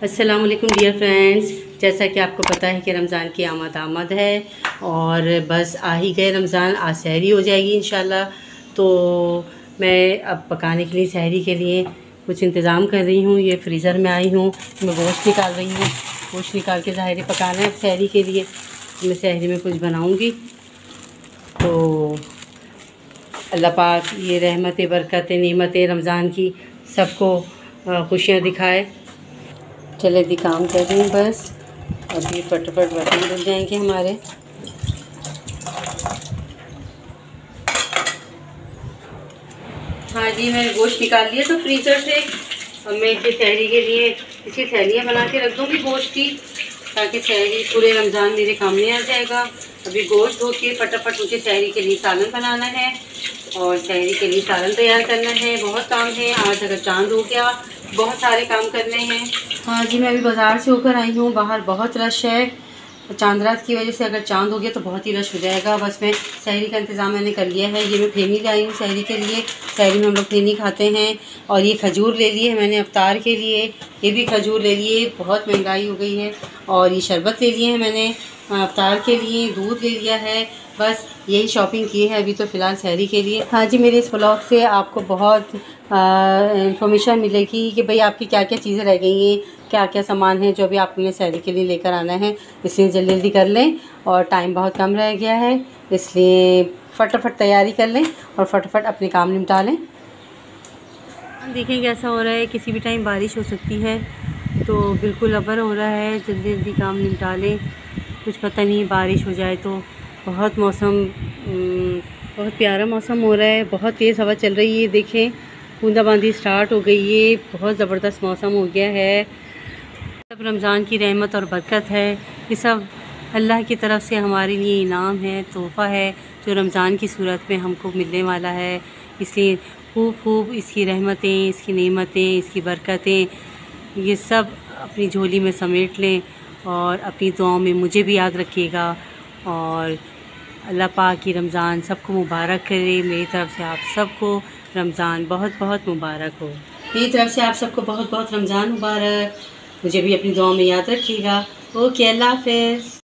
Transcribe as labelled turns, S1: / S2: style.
S1: अस्सलाम वालेकुम dear friends. जैसा कि आपको पता है कि रमज़ान की आमद है और बस आ ही गए रमज़ान। आज सहरी हो जाएगी इंशाल्लाह। तो मैं अब पकाने के लिए सहरी के लिए कुछ इंतज़ाम कर रही हूँ। ये फ्रीज़र में आई हूँ, मैं गोश्त निकाल रही हूँ। गोश्त निकाल के ज़ाहिर पकाना है अब सहरी के लिए। मैं सहरी में कुछ बनाऊँगी तो अल्लाह पाक ये रहमत बरकत नेमत रमज़ान की सबको खुशियाँ दिखाए। चले दी काम कर रही हूँ बस। अभी फटाफट बर्तन धुल जाएंगे हमारे। हाँ जी, मैंने गोश्त निकाल लिया तो फ्रीज़र से। अब मैं इसे सहरी के लिए इसी थैलियाँ बना के रख दूँगी गोश्त की, ताकि सहरी पूरे रमज़ान मेरे काम में आ जाएगा। अभी गोश्त धो के फटाफट मुझे सहरी के लिए सालन बनाना है और सहरी के लिए सालन तैयार करना है। बहुत काम है आज, अगर चांद हो गया बहुत सारे काम करने हैं। हाँ जी, मैं अभी बाज़ार से होकर आई हूँ। बाहर बहुत रश है, चांद रात की वजह से अगर चांद हो गया तो बहुत ही रश हो जाएगा। बस मैं सहरी का इंतज़ाम मैंने कर लिया है। ये मैं फेनी ले आई हूँ सहरी के लिए। सहरी में हम लोग फेनी खाते हैं। और ये खजूर ले लिए है मैंने अफ्तार के लिए। ये भी खजूर ले लिए, बहुत महंगाई हो गई है। और ये शरबत ले लिए हैं मैंने अफ्तार के लिए। दूध ले लिया है। बस यही शॉपिंग की है अभी तो फ़िलहाल सहरी के लिए। हाँ जी, मेरे इस व्लॉग से आपको बहुत इंफॉर्मेशन मिलेगी कि भाई आपकी क्या क्या चीज़ें रह गई हैं, क्या क्या सामान है जो भी आपने सहरी के लिए लेकर आना है। इसलिए जल्दी जल्दी कर लें और टाइम बहुत कम रह गया है, इसलिए फटाफट तैयारी कर लें और फटाफट अपने काम निपटा लें। देखें कैसा हो रहा है, किसी भी टाइम बारिश हो सकती है, तो बिल्कुल अबर हो रहा है। जल्दी जल्दी काम निपटा लें, कुछ पता नहीं बारिश हो जाए तो। बहुत मौसम बहुत प्यारा मौसम हो रहा है, बहुत तेज़ हवा चल रही है। देखें बूंदाबांदी स्टार्ट हो गई है, बहुत ज़बरदस्त मौसम हो गया है। सब रमज़ान की रहमत और बरकत है। ये सब अल्लाह की तरफ से हमारे लिए इनाम है, तोहफ़ा है जो रमज़ान की सूरत में हमको मिलने वाला है। इसलिए खूब इसकी रहमतें, इसकी नेमतें, इसकी बरकतें ये सब अपनी झोली में समेट लें और अपनी दुआओं में मुझे भी याद रखिएगा। और अल्लाह पाक की रमज़ान सबको मुबारक करे। मेरी तरफ़ से आप सबको रमज़ान बहुत बहुत मुबारक हो। मेरी तरफ़ से आप सबको बहुत बहुत रमज़ान मुबारक। मुझे भी अपनी दुआओं में याद रखिएगा। ओके, अल्लाह हाफ़िज़।